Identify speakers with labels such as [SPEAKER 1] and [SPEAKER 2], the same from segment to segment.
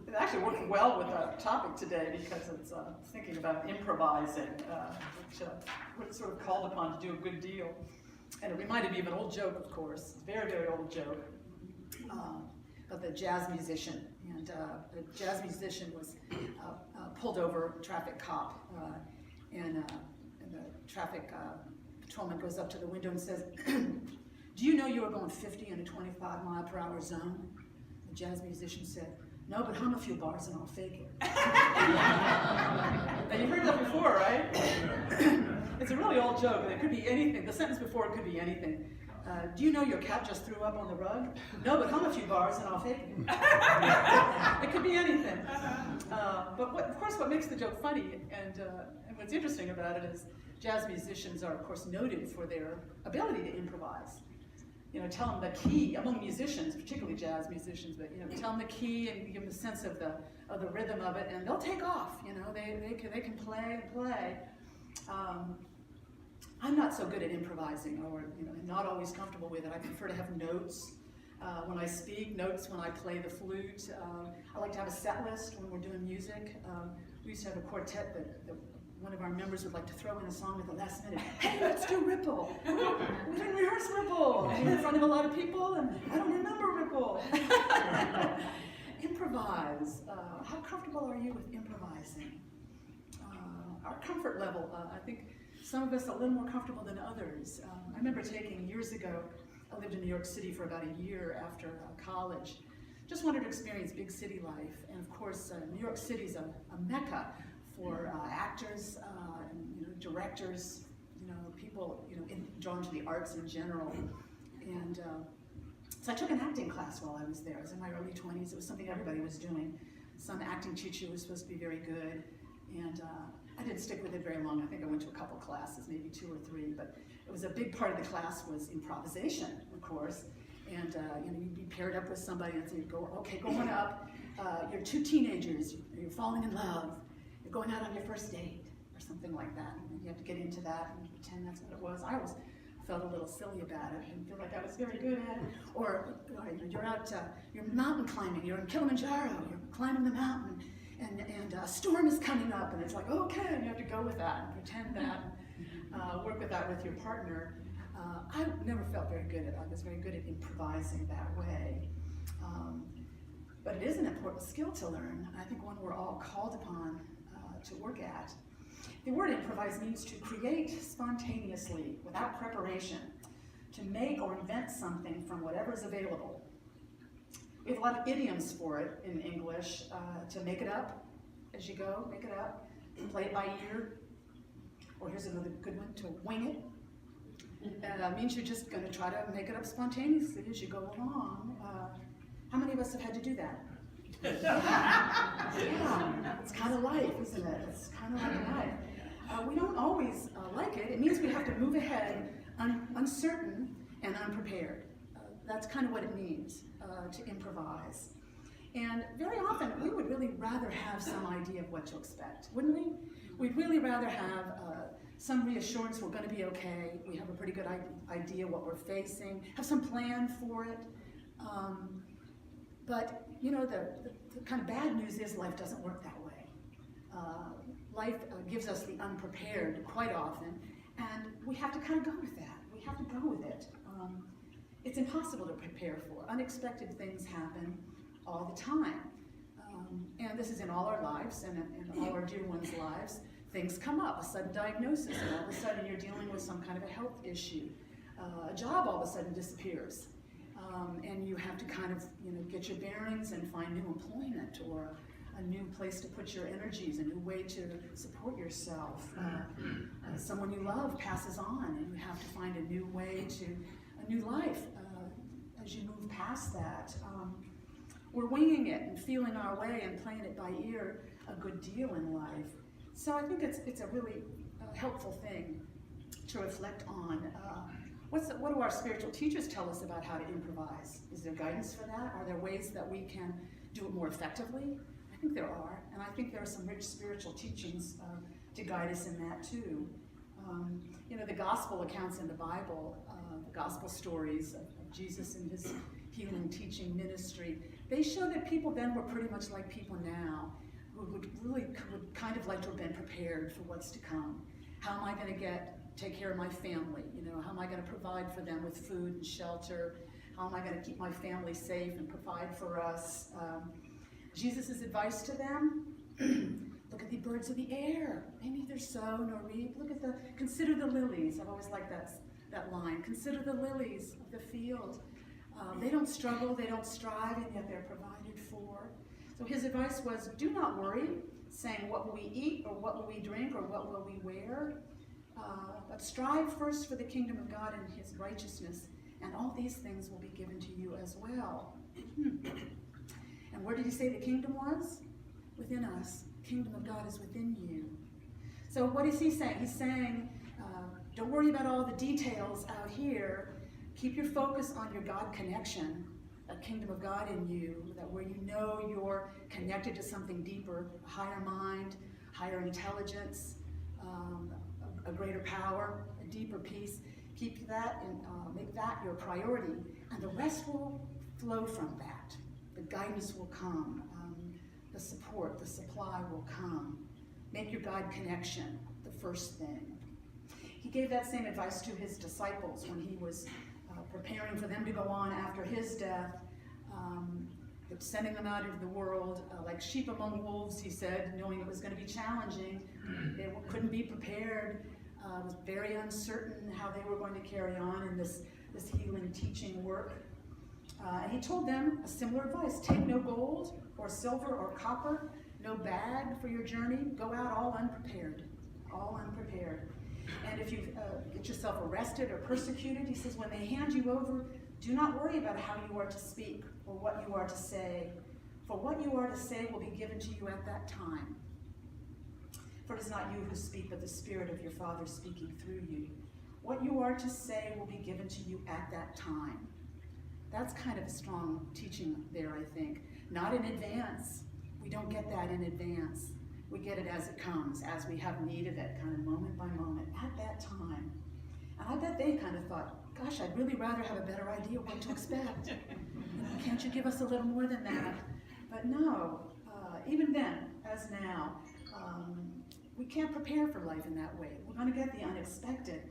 [SPEAKER 1] It actually worked well with our topic today because it's thinking about improvising, which we're sort of called upon to do a good deal. And it reminded me of an old joke, of course, very, very old joke, of the jazz musician. And the jazz musician was pulled over, a traffic cop, and the traffic patrolman goes up to the window and says, "Do you know you were going 50 in a 25-mile-per-hour zone?" The jazz musician said, "No, but hum a few bars and I'll fake it." Now, you've heard that before, right? It's a really old joke, and it could be anything. The sentence before it could be anything. Do you know your cat just threw up on the rug? No, but hum a few bars and I'll fake it. It could be anything. But of course, what makes the joke funny and what's interesting about it is jazz musicians are, of course, noted for their ability to improvise. You know, tell them the key, among musicians, particularly jazz musicians, but, you know, tell them the key and give them a sense of the rhythm of it, and they'll take off, you know, they can play and play. I'm not so good at improvising, or, you know, not always comfortable with it. I prefer to have notes when I speak, notes when I play the flute. I like to have a set list when we're doing music. We used to have a quartet that one of our members would like to throw in a song at the last minute. "Hey, let's do Ripple. We didn't rehearse Ripple." And in front of a lot of people, and I don't remember Ripple. Improvise. How comfortable are you with improvising? Our comfort level, I think some of us are a little more comfortable than others. I remember taking years ago, I lived in New York City for about a year after college. Just wanted to experience big city life. And of course, New York City's a mecca for actors and, you know, directors, you know, people, you know, drawn to the arts in general. And so I took an acting class while I was there. I was in my early 20s. It was something everybody was doing. Some acting teacher was supposed to be very good. And I didn't stick with it very long. I think I went to a couple classes, maybe 2 or 3. But it was a big part of the class was improvisation, of course. And you know, you'd be paired up with somebody and say, "Okay, going up. You're 2 teenagers. You're falling in love. You're going out on your first date," or something like that. And you have to get into that and pretend that's what it was. I always felt a little silly about it and feel like I was very good at it. Or you're out, you're mountain climbing. You're in Kilimanjaro. You're climbing the mountain. And a storm is coming up, and it's like, okay, and you have to go with that and pretend that, work with that with your partner. I never felt very good at it. I was very good at improvising that way. But it is an important skill to learn. I think one we're all called upon to work at. The word improvise means to create spontaneously, without preparation, to make or invent something from whatever is available. We have a lot of idioms for it in English. To make it up as you go, make it up, play it by ear, or here's another good one, to wing it. Means you're just going to try to make it up spontaneously as you go along. How many of us have had to do that? Yeah, it's kind of life, isn't it? It's kind of like life. We don't always like it. It means we have to move ahead uncertain and unprepared. That's kind of what it means to improvise. And very often, we would really rather have some idea of what to expect, wouldn't we? We'd really rather have some reassurance we're going to be okay, we have a pretty good idea what we're facing, have some plan for it. But, you know, the kind of bad news is life doesn't work that way. Life gives us the unprepared quite often, and we have to kind of go with that. We have to go with it. It's impossible to prepare for. Unexpected things happen all the time. And this is in all our lives and in all our dear ones' lives. Things come up, a sudden diagnosis, and all of a sudden you're dealing with some kind of a health issue. A job all of a sudden disappears. And you have to kind of, you know, get your bearings and find new employment or a new place to put your energies, a new way to support yourself. Someone you love passes on, and you have to find a new way to, a new life as you move past that. We're winging it and feeling our way and playing it by ear a good deal in life. So I think it's a really helpful thing to reflect on. What do our spiritual teachers tell us about how to improvise? Is there guidance for that? Are there ways that we can do it more effectively? I think there are, and I think there are some rich spiritual teachings to guide us in that too. You know, the gospel accounts in the Bible, the gospel stories of Jesus and his healing, teaching ministry, they show that people then were pretty much like people now, who would kind of like to have been prepared for what's to come. How am I going to take care of my family? You know, how am I going to provide for them with food and shelter? How am I going to keep my family safe and provide for us? Jesus' advice to them, look at the birds of the air. They neither sow nor reap. Consider the lilies. I've always liked that line. Consider the lilies of the field. They don't struggle, they don't strive, and yet they're provided for. So his advice was, do not worry, saying, what will we eat, or what will we drink, or what will we wear? But strive first for the kingdom of God and his righteousness, and all these things will be given to you as well. And where did he say the kingdom was? Within us. The kingdom of God is within you. So what is he saying? He's saying, don't worry about all the details out here. Keep your focus on your God connection, that kingdom of God in you, that where you know you're connected to something deeper, a higher mind, higher intelligence, a greater power, a deeper peace. Keep that and make that your priority, and the rest will flow from that. The guidance will come, the support, the supply will come. Make your God connection the first thing. He gave that same advice to his disciples when he was preparing for them to go on after his death, sending them out into the world like sheep among wolves, he said, knowing it was going to be challenging. They couldn't be prepared. It was very uncertain how they were going to carry on in this healing teaching work. And he told them a similar advice. Take no gold or silver or copper, no bag for your journey. Go out all unprepared, all unprepared. And if you get yourself arrested or persecuted, he says, when they hand you over, do not worry about how you are to speak or what you are to say, for what you are to say will be given to you at that time. For it is not you who speak, but the Spirit of your Father speaking through you. What you are to say will be given to you at that time. That's kind of a strong teaching there, I think. Not in advance. We don't get that in advance. We get it as it comes, as we have need of it, kind of moment by moment, at that time. And I bet they kind of thought, gosh, I'd really rather have a better idea what to expect. Can't you give us a little more than that? But no, even then, as now, we can't prepare for life in that way. We're going to get the unexpected.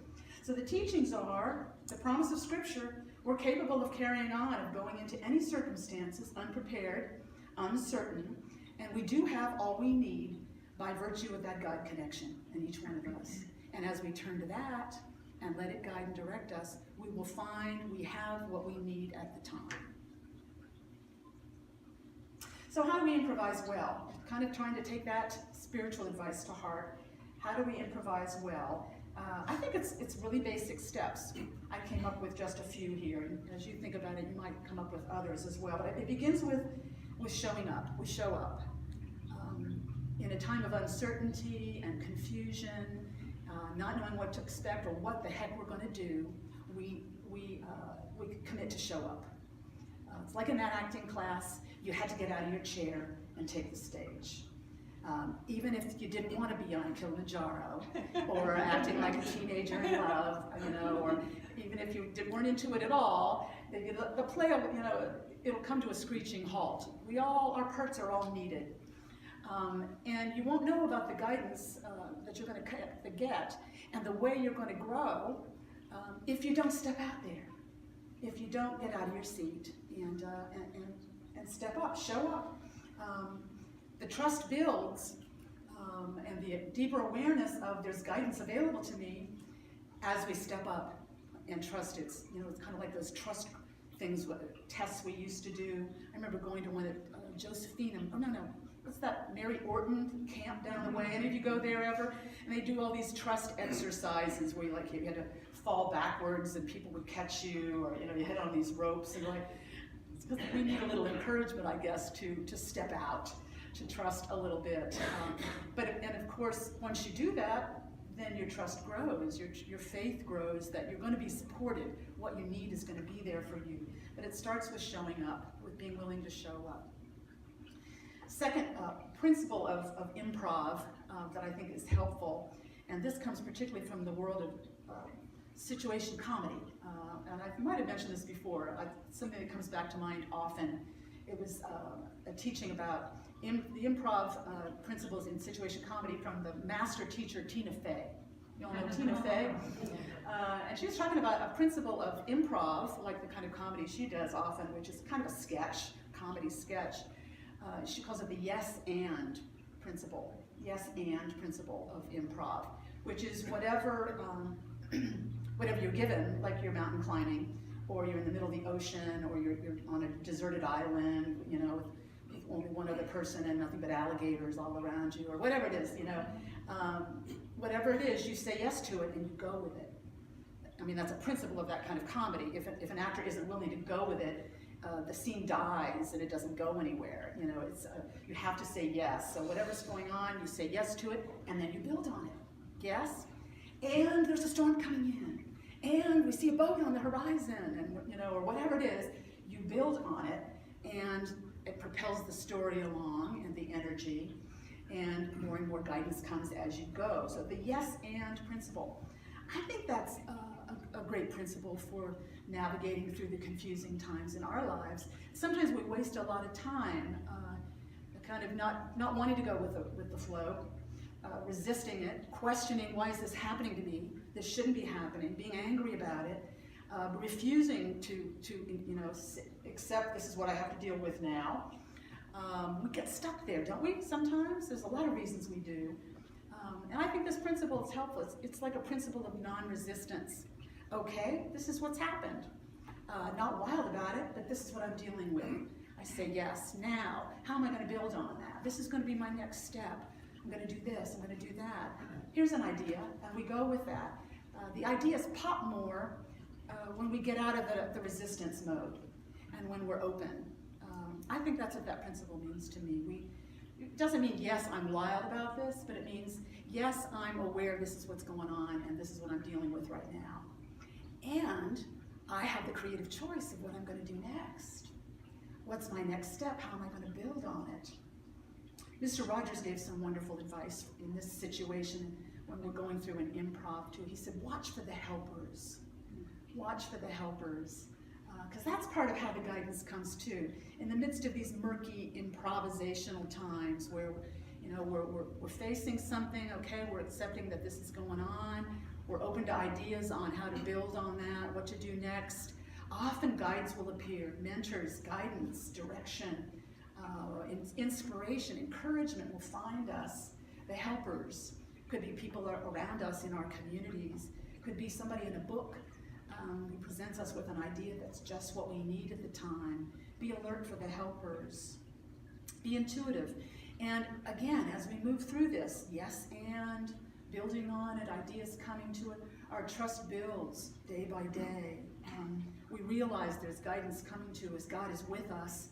[SPEAKER 1] So the teachings are, the promise of Scripture, we're capable of carrying on, of going into any circumstances unprepared, uncertain, and we do have all we need by virtue of that God connection in each one of us. And as we turn to that and let it guide and direct us, we will find we have what we need at the time. So how do we improvise well? Kind of trying to take that spiritual advice to heart. How do we improvise well? I think it's really basic steps. I came up with just a few here. And as you think about it, you might come up with others as well. But it begins with showing up. We show up. In a time of uncertainty and confusion, not knowing what to expect or what the heck we're going to do, we commit to show up. It's like in that acting class, you had to get out of your chair and take the stage. Even if you didn't want to be on Kilimanjaro or acting like a teenager in love, or even if you weren't into it at all, the play, it'll come to a screeching halt. Our parts are all needed. And you won't know about the guidance that you're going to get and the way you're going to grow if you don't step out there, if you don't get out of your seat and step up, show up. The trust builds and the deeper awareness of there's guidance available to me as we step up and trust. It's kind of like those trust things, tests we used to do. I remember going to one at Josephine, what's that, Mary Orton camp down the way? Any of you go there ever? And they do all these trust exercises where you had to fall backwards and people would catch you, or you hit on these ropes, and it's because we need a little encouragement, I guess, to step out, to trust a little bit. And of course, once you do that, then your trust grows, your faith grows, that you're going to be supported. What you need is going to be there for you. But it starts with showing up, with being willing to show up. Second principle of improv that I think is helpful, and this comes particularly from the world of situation comedy. And I might have mentioned this before. Something that comes back to mind often It was a teaching about the improv principles in situation comedy from the master teacher Tina Fey. You all know Tina Fey? And she was talking about a principle of improv, like the kind of comedy she does often, which is kind of a sketch, comedy sketch. She calls it the yes and principle. Yes and principle of improv, which is whatever you're given, like you're mountain climbing, or you're in the middle of the ocean, or you're on a deserted island, you know, with only one other person and nothing but alligators all around you, or whatever it is, you know. Whatever it is, you say yes to it and you go with it. I mean, that's a principle of that kind of comedy. If an actor isn't willing to go with it, the scene dies and it doesn't go anywhere. You know, it's you have to say yes. So whatever's going on, you say yes to it, and then you build on it. Yes? And there's a storm coming in, and we see a boat on the horizon, and you know, or whatever it is, you build on it, and it propels the story along and the energy, and more guidance comes as you go. So the yes and principle. I think that's a great principle for navigating through the confusing times in our lives. Sometimes we waste a lot of time kind of not wanting to go with the flow, resisting it, questioning, why is this happening to me? This shouldn't be happening, being angry about it, refusing to you know, accept this is what I have to deal with now. We get stuck there, don't we, sometimes? There's a lot of reasons we do. And I think this principle is helpful. It's like a principle of non-resistance. Okay, this is what's happened. Not wild about it, but this is what I'm dealing with. I say yes. Now, how am I going to build on that? This is going to be my next step. I'm going to do this, I'm going to do that. Here's an idea, and we go with that. The ideas pop more when we get out of the resistance mode and when we're open. I think that's what that principle means to me. It doesn't mean, yes, I'm wild about this, but it means, yes, I'm aware this is what's going on and this is what I'm dealing with right now. And I have the creative choice of what I'm going to do next. What's my next step? How am I going to build on it? Mr. Rogers gave some wonderful advice in this situation when we're going through an improv too. He said, watch for the helpers. Watch for the helpers. Because that's part of how the guidance comes too. In the midst of these murky improvisational times where, you know, we're facing something, okay, we're accepting that this is going on, we're open to ideas on how to build on that, what to do next. Often guides will appear, mentors, guidance, direction, inspiration, encouragement will find us. The helpers could be people around us in our communities, could be somebody in a book who presents us with an idea that's just what we need at the time. Be alert for the helpers. Be intuitive. And again, as we move through this, yes, and building on it, ideas coming to it, our trust builds day by day. We realize there's guidance coming to us. God is with us,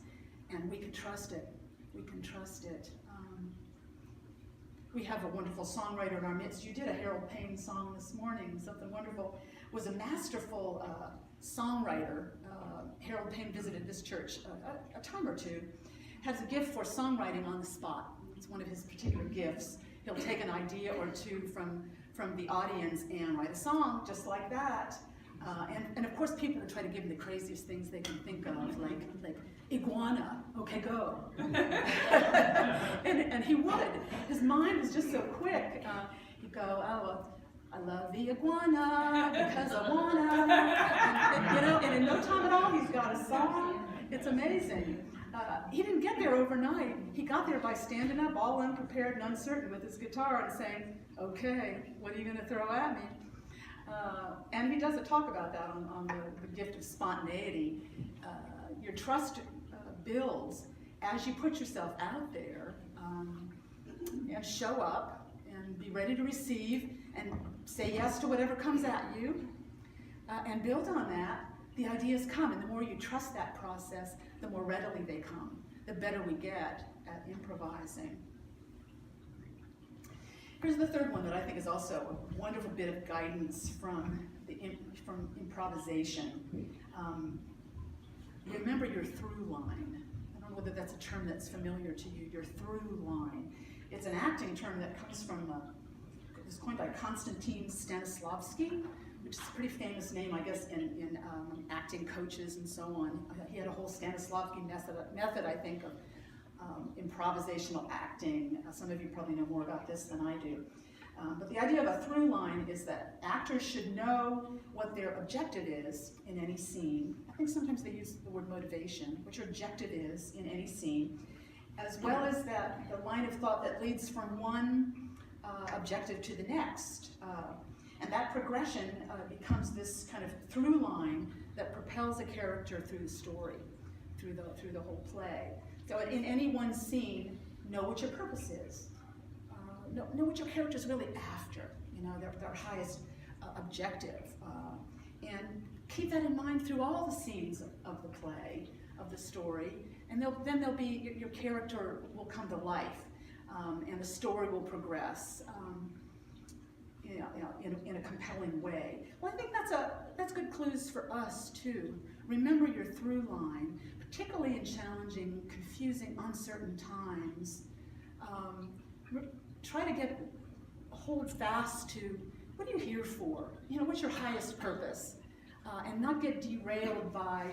[SPEAKER 1] and we can trust it. We can trust it. We have a wonderful songwriter in our midst. You did a Harold Payne song this morning, something wonderful. Was a masterful songwriter. Harold Payne visited this church a time or two. Has a gift for songwriting on the spot. It's one of his particular gifts. He'll take an idea or two from the audience and write a song just like that. And of course, people will try to give him the craziest things they can think of, like iguana. Okay, go. and he would. His mind was just so quick. He'd go, oh, I love the iguana because I wanna. And, you know, and in no time at all, he's got a song. It's amazing. He didn't get there overnight. He got there by standing up, all unprepared and uncertain, with his guitar and saying, "Okay, what are you going to throw at me?" And he doesn't talk about that on the gift of spontaneity. Your trust builds as you put yourself out there and show up and be ready to receive and say yes to whatever comes at you and build on that. The ideas come, and the more you trust that process, the more readily they come, the better we get at improvising. Here's the third one that I think is also a wonderful bit of guidance from improvisation. Remember your through line. I don't know whether that's a term that's familiar to you, your through line. It's an acting term that comes from, it was coined by Konstantin Stanislavski, which is a pretty famous name, I guess, in acting coaches and so on. He had a whole Stanislavski method, I think, of improvisational acting. Some of you probably know more about this than I do. But the idea of a through line is that actors should know what their objective is in any scene. I think sometimes they use the word motivation, what your objective is in any scene, as well as that the line of thought that leads from one objective to the next. And that progression becomes this kind of through line that propels a character through the story, through the whole play. So in any one scene, know what your purpose is. Know what your character's really after, their highest objective. And keep that in mind through all the scenes of the play, of the story, and then there'll be, your character will come to life, and the story will progress in a compelling way. Well, I think that's good clues for us too. Remember your through line, particularly in challenging, confusing, uncertain times. Try to hold fast to, what are you here for? What's your highest purpose? And not get derailed by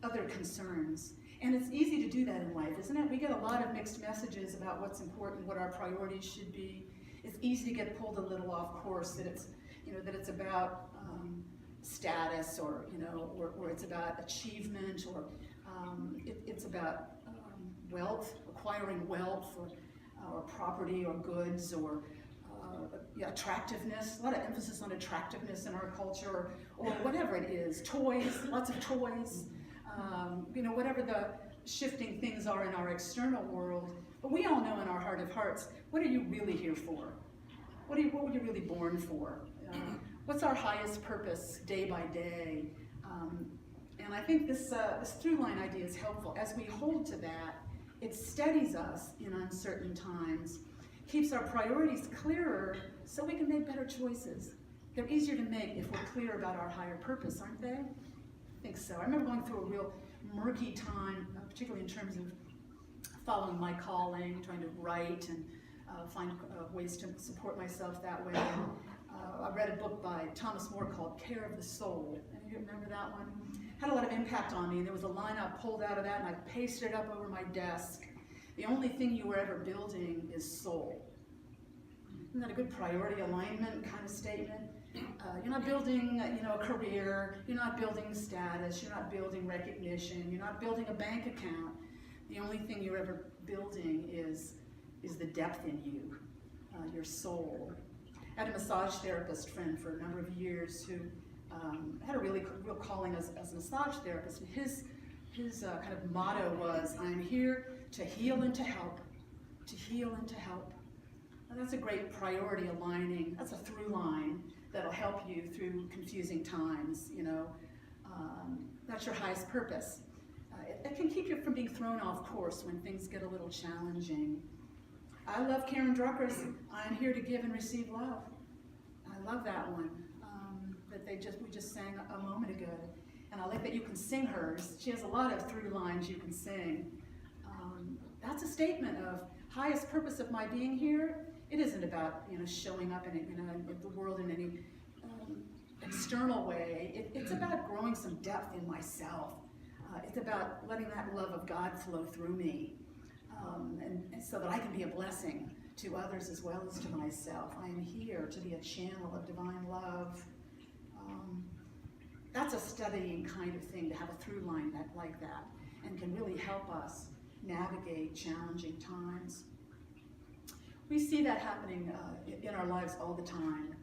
[SPEAKER 1] other concerns. And it's easy to do that in life, isn't it? We get a lot of mixed messages about what's important, what our priorities should be. It's easy to get pulled a little off course, that it's about status, or it's about achievement, or it's about wealth, acquiring wealth, or property, or goods, or attractiveness. A lot of emphasis on attractiveness in our culture, or whatever it is. Toys, lots of toys. Whatever the shifting things are in our external world. But we all know in our heart of hearts, what are you really here for? What were you really born for? What's our highest purpose day by day? And I think this through line idea is helpful. As we hold to that, it steadies us in uncertain times, keeps our priorities clearer so we can make better choices. They're easier to make if we're clear about our higher purpose, aren't they? I think so. I remember going through a real murky time, particularly in terms of following my calling, trying to write and find ways to support myself that way. I read a book by Thomas More called Care of the Soul. Any of you remember that one? Had a lot of impact on me, and there was a line I pulled out of that, and I pasted it up over my desk. The only thing you were ever building is soul. Isn't that a good priority alignment kind of statement? You're not building, a career. You're not building status. You're not building recognition. You're not building a bank account. The only thing you're ever building is the depth in you, your soul. I had a massage therapist friend for a number of years who had a real calling as a massage therapist. And his kind of motto was, "I'm here to heal and to help, to heal and to help." And that's a great priority aligning. That's a through line that'll help you through confusing times. That's your highest purpose. It can keep you from being thrown off course when things get a little challenging. I love Karen Drucker's "I'm here to give and receive love." I love that one that we just sang a moment ago. And I like that you can sing hers. She has a lot of through lines you can sing. That's a statement of highest purpose of my being here. It isn't about showing up in the world in any external way. It's about growing some depth in myself. It's about letting that love of God flow through me, and so that I can be a blessing to others as well as to myself. I am here to be a channel of divine love. That's a studying kind of thing, to have a through line like that, and can really help us navigate challenging times. We see that happening in our lives all the time.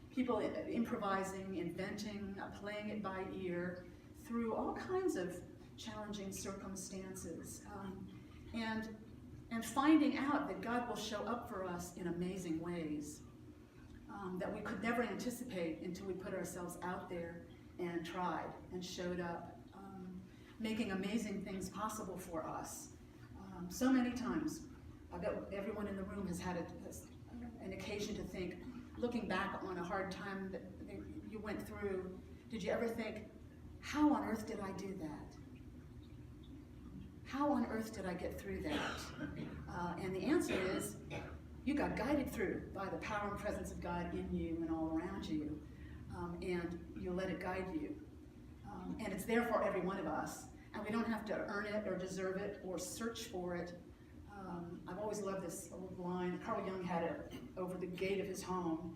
[SPEAKER 1] People improvising, inventing, playing it by ear through all kinds of challenging circumstances, and finding out that God will show up for us in amazing ways that we could never anticipate until we put ourselves out there and tried and showed up, making amazing things possible for us. So many times, I bet everyone in the room has had an occasion to think, looking back on a hard time that you went through, did you ever think, how on earth did I do that? How on earth did I get through that? And the answer is, you got guided through by the power and presence of God in you and all around you. and you let it guide you. And it's there for every one of us, and we don't have to earn it or deserve it or search for it. I've always loved this line. Carl Jung had it over the gate of his home.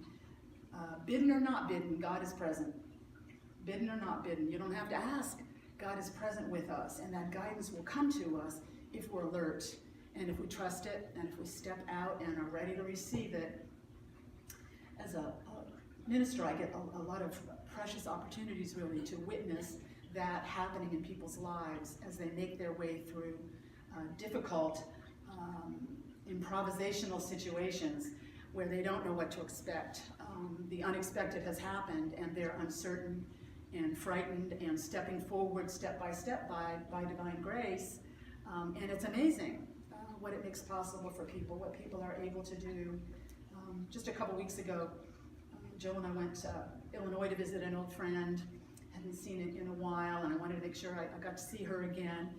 [SPEAKER 1] Bidden or not bidden, God is present. Bidden or not bidden. You don't have to ask. God is present with us, and that guidance will come to us if we're alert, and if we trust it, and if we step out and are ready to receive it. As a minister, I get a lot of precious opportunities, really, to witness that happening in people's lives as they make their way through difficult improvisational situations where they don't know what to expect. The unexpected has happened, and they're uncertain and frightened and stepping forward step by step by divine grace. And it's amazing what it makes possible for people, what people are able to do. Just a couple weeks ago, Joe and I went to Illinois to visit an old friend. Hadn't seen it in a while, and I wanted to make sure I got to see her again.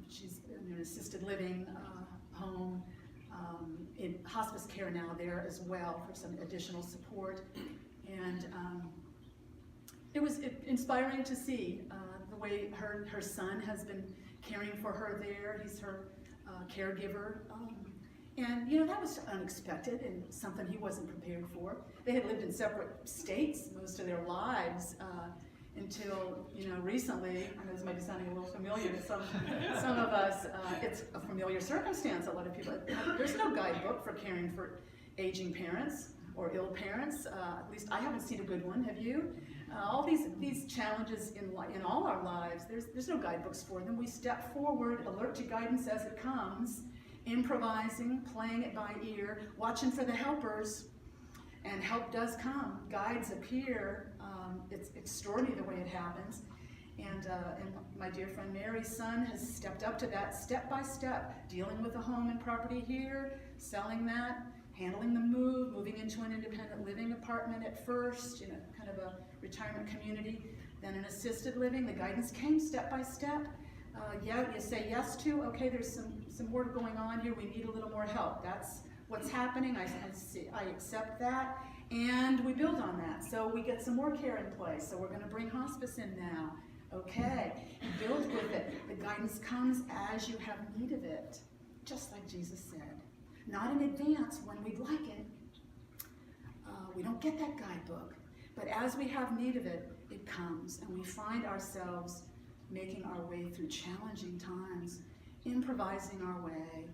[SPEAKER 1] She's in an assisted living home, in hospice care now there as well for some additional support. And it was inspiring to see the way her son has been caring for her there. He's her caregiver. And you know, that was unexpected and something he wasn't prepared for. They had lived in separate states most of their lives until, you know, recently. I know this might be sounding a little familiar to some of us. It's a familiar circumstance. A lot of people, there's no guidebook for caring for aging parents or ill parents. At least I haven't seen a good one. Have you? All these challenges in all our lives, there's no guidebooks for them. We step forward, alert to guidance as it comes, improvising, playing it by ear, watching for the helpers, and help does come. Guides appear. It's extraordinary the way it happens. And my dear friend Mary's son has stepped up to that step by step, dealing with a home and property here, selling that, handling the move, moving into an independent living apartment at first, kind of a retirement community, then an assisted living. The guidance came step by step. Yeah, you say yes to, okay, there's some work going on here, we need a little more help. That's what's happening, I accept that, and we build on that. So we get some more care in place, so we're gonna bring hospice in now. Okay, build with it. The guidance comes as you have need of it, just like Jesus said. Not in advance when we'd like it. We don't get that guidebook, but as we have need of it, it comes, and we find ourselves making our way through challenging times, improvising our way,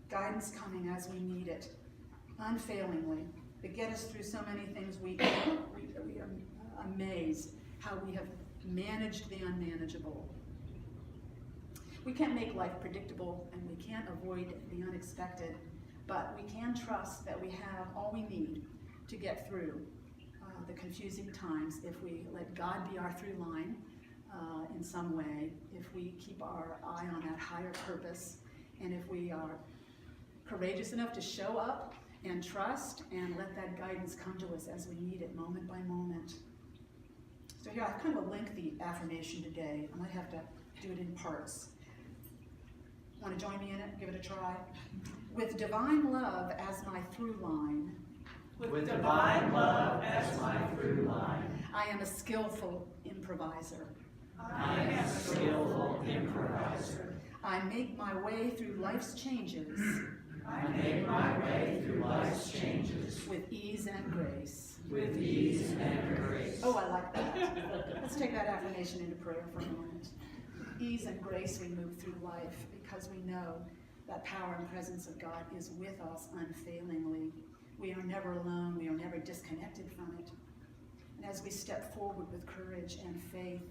[SPEAKER 1] guidance coming as we need it, unfailingly, to get us through so many things. We are amazed how we have managed the unmanageable. We can't make life predictable, and we can't avoid the unexpected, but we can trust that we have all we need to get through the confusing times if we let God be our through line in some way, if we keep our eye on that higher purpose, and if we are courageous enough to show up and trust and let that guidance come to us as we need it, moment by moment. So here, I have kind of a lengthy affirmation today. I might have to do it in parts. Want to join me in it? Give it a try. With divine love as my through line.
[SPEAKER 2] With divine love as my through line.
[SPEAKER 1] I am a skillful improviser.
[SPEAKER 2] I am a skillful improviser.
[SPEAKER 1] I make my way through life's changes.
[SPEAKER 2] I make my way through life's changes.
[SPEAKER 1] With ease and grace.
[SPEAKER 2] With ease and grace.
[SPEAKER 1] Oh, I like that. Let's take that affirmation into prayer for a moment. Ease and grace we move through life because we know that power and presence of God is with us unfailingly. We are never alone. We are never disconnected from it. And as we step forward with courage and faith,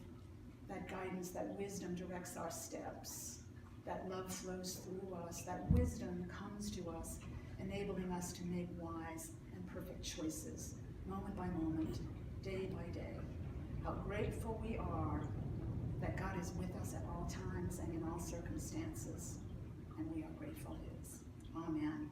[SPEAKER 1] that guidance, that wisdom directs our steps. That love flows through us. That wisdom comes to us, enabling us to make wise and perfect choices, moment by moment, day by day. How grateful we are that God is with us at all times and in all circumstances, and we are grateful His. Amen.